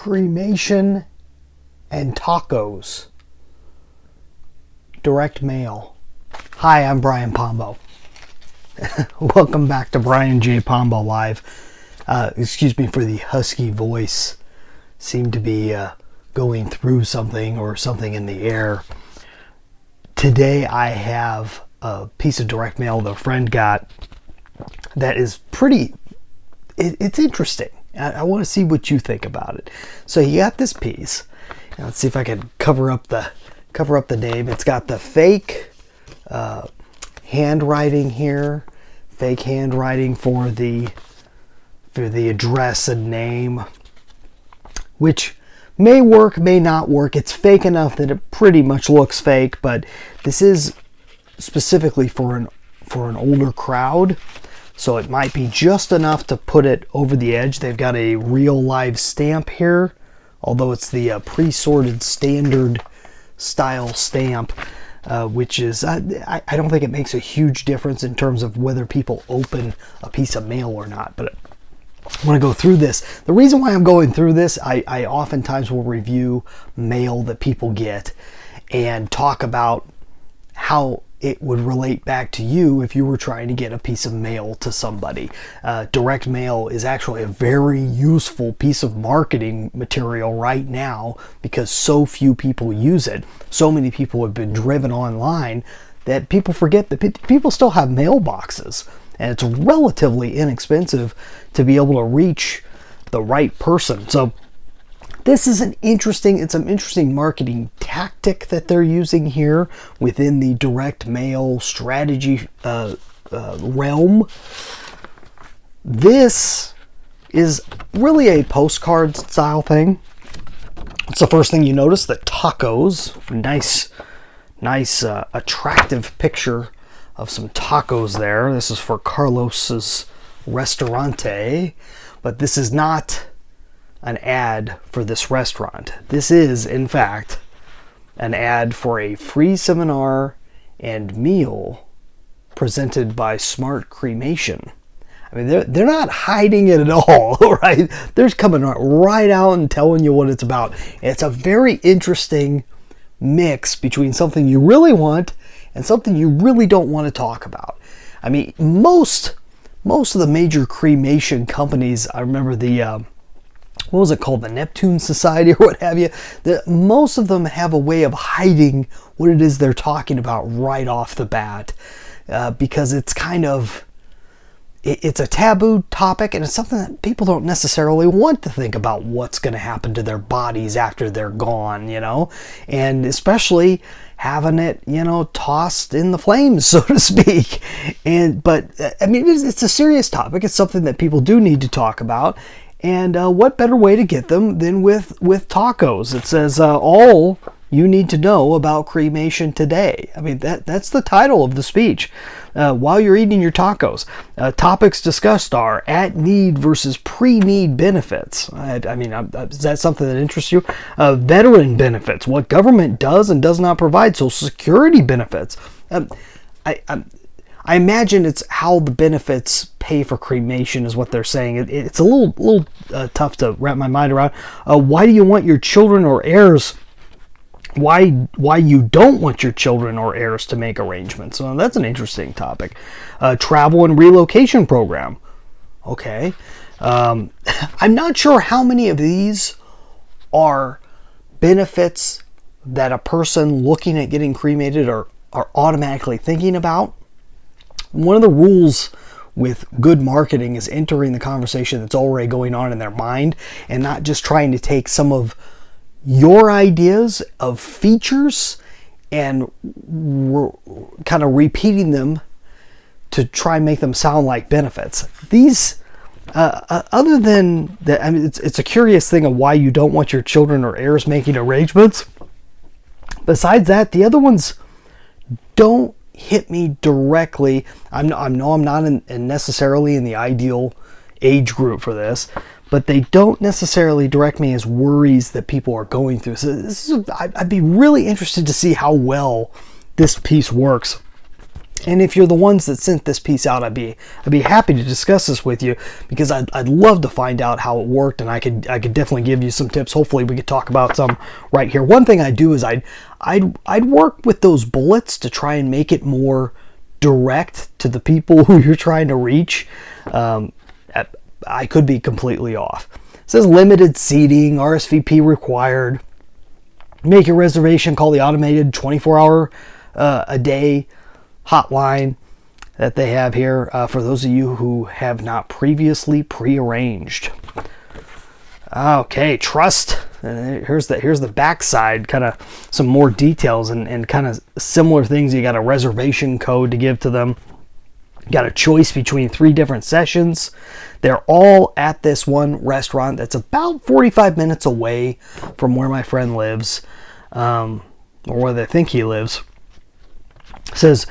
Cremation and tacos. Direct mail. Hi, I'm Brian Pombo. Welcome back to Brian J. Pombo Live. Excuse me for the husky voice. Seemed to be going through something or something in the air. Today I have a piece of direct mail that a friend got that is pretty... It's interesting. I want to see what you think about it. So you got this piece. Now let's see if I can cover up the name. It's got the fake handwriting here, fake handwriting for the address and name, which may work, may not work. It's fake enough that it pretty much looks fake, but this is specifically for an older crowd. So it might be just enough to put it over the edge. They've got a real live stamp here, although it's the pre-sorted standard style stamp, which is, I don't think it makes a huge difference in terms of whether people open a piece of mail or not. But I want to go through this. The reason why I'm going through this, I oftentimes will review mail that people get and talk about how it would relate back to you if you were trying to get a piece of mail to somebody. Direct mail is actually a very useful piece of marketing material right now because so few people use it. So many people have been driven online that people forget that people still have mailboxes, and it's relatively inexpensive to be able to reach the right person. So this is an interesting marketing tactic that they're using here within the direct mail strategy realm. This is really a postcard style thing. It's the first thing you notice, the tacos. Nice attractive picture of some tacos there. This is for Carlos's Restaurante, but this is not an ad for this restaurant. This is, in fact, an ad for a free seminar and meal presented by Smart Cremation. I mean, they're not hiding it at all, right? They're coming right out and telling you what it's about. And it's a very interesting mix between something you really want and something you really don't want to talk about. I mean, most of the major cremation companies, I remember the what was it called, the Neptune Society or what have you, most of them have a way of hiding what it is they're talking about right off the bat, because it's it's a taboo topic, and it's something that people don't necessarily want to think about what's going to happen to their bodies after they're gone, and especially having it, tossed in the flames, so to speak. But I mean, it's a serious topic. It's something that people do need to talk about. And what better way to get them than with tacos? It says, all you need to know about cremation today. I mean, that's the title of the speech. While you're eating your tacos, topics discussed are at-need versus pre-need benefits. I mean, is that something that interests you? Veteran benefits, what government does and does not provide. Social Security benefits. I imagine it's how the benefits pay for cremation is what they're saying. It's a little tough to wrap my mind around. Why do you want your children or heirs? Why you don't want your children or heirs to make arrangements? So that's an interesting topic. Travel and relocation program. Okay. I'm not sure how many of these are benefits that a person looking at getting cremated are automatically thinking about. One of the rules with good marketing is entering the conversation that's already going on in their mind and not just trying to take some of your ideas of features and kind of repeating them to try and make them sound like benefits. These, other than that, I mean, it's a curious thing of why you don't want your children or heirs making arrangements. Besides that, the other ones don't hit me directly. I'm not necessarily in the ideal age group for this, but they don't necessarily direct me as worries that people are going through. So I'd be really interested to see how well this piece works And if you're the ones that sent this piece out, I'd be happy to discuss this with you, because I'd love to find out how it worked, and I could definitely give you some tips. Hopefully we could talk about some right here. One thing I do is I'd work with those bullets to try and make it more direct to the people who you're trying to reach. I could be completely off. It says limited seating, RSVP required. Make your reservation, call the automated 24-hour a day hotline that they have here for those of you who have not previously prearranged. Okay, trust. Here's the backside, kind of some more details and kind of similar things. You got a reservation code to give to them. You got a choice between 3 different sessions. They're all at this one restaurant that's about 45 minutes away from where my friend lives, or where they think he lives. It says,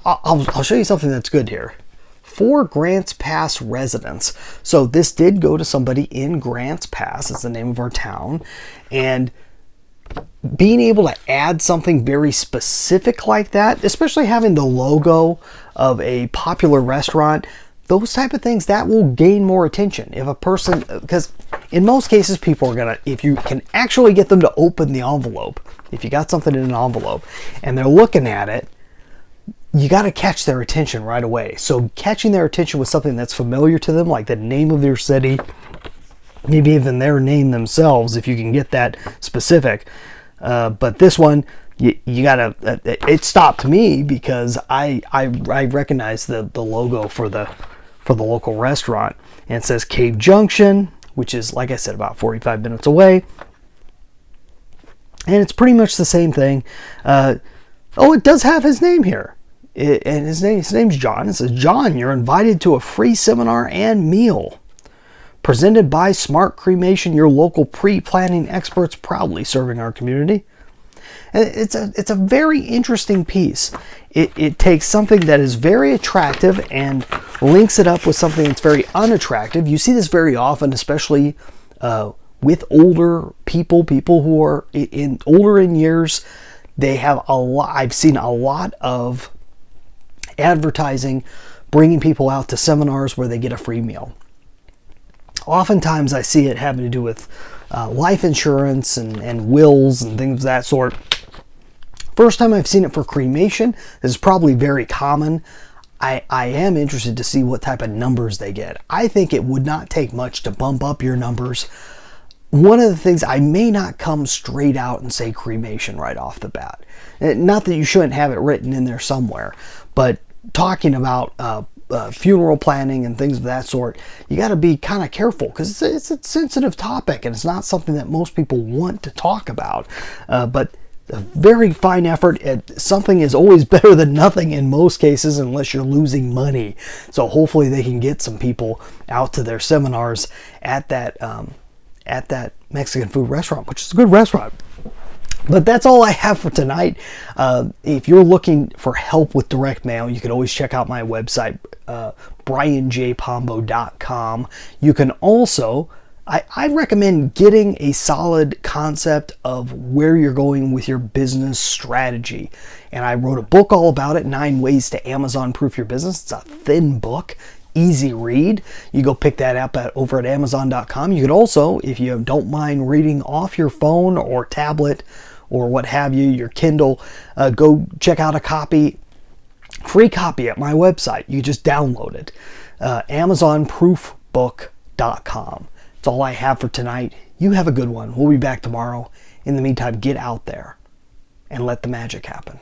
I'll show you something that's good here. For Grants Pass residents. So this did go to somebody in Grants Pass. It's the name of our town. And being able to add something very specific like that, especially having the logo of a popular restaurant, those type of things, that will gain more attention. If a person, because in most cases people are gonna, if you can actually get them to open the envelope, if you got something in an envelope and they're looking at it, you got to catch their attention right away. So catching their attention with something that's familiar to them, like the name of their city, maybe even their name themselves, if you can get that specific. But this one, you gotta. It stopped me because I recognized the logo for the local restaurant, and it says Cave Junction, which is, like I said, about 45 minutes away, and it's pretty much the same thing. Oh, it does have his name here. And his name's John. It says, John, you're invited to a free seminar and meal presented by Smart Cremation, your local pre-planning experts, proudly serving our community. And it's a very interesting piece. It takes something that is very attractive and links it up with something that's very unattractive. You see this very often, especially with older people who are older in years. They have a lot. I've seen a lot of advertising bringing people out to seminars where they get a free meal. Oftentimes I see it having to do with life insurance and wills and things of that sort. First time I've seen it for cremation. This is probably very common. I am interested to see what type of numbers they get. I think it would not take much to bump up your numbers. One of the things, I may not come straight out and say cremation right off the bat. Not that you shouldn't have it written in there somewhere, but talking about funeral planning and things of that sort, you got to be kind of careful, because it's a sensitive topic and it's not something that most people want to talk about. But a very fine effort. Something is always better than nothing in most cases, unless you're losing money. So hopefully they can get some people out to their seminars at that Mexican food restaurant, which is a good restaurant. But that's all I have for tonight. If you're looking for help with direct mail, you can always check out my website, brianjpombo.com. You can also, I recommend getting a solid concept of where you're going with your business strategy. And I wrote a book all about it, 9 Ways to Amazon-Proof Your Business. It's a thin book. Easy read. You go pick that up over at Amazon.com. You could also, if you don't mind reading off your phone or tablet or what have you, your Kindle, go check out a free copy at my website. You just download it. AmazonProofBook.com. That's all I have for tonight. You have a good one. We'll be back tomorrow. In the meantime, get out there and let the magic happen.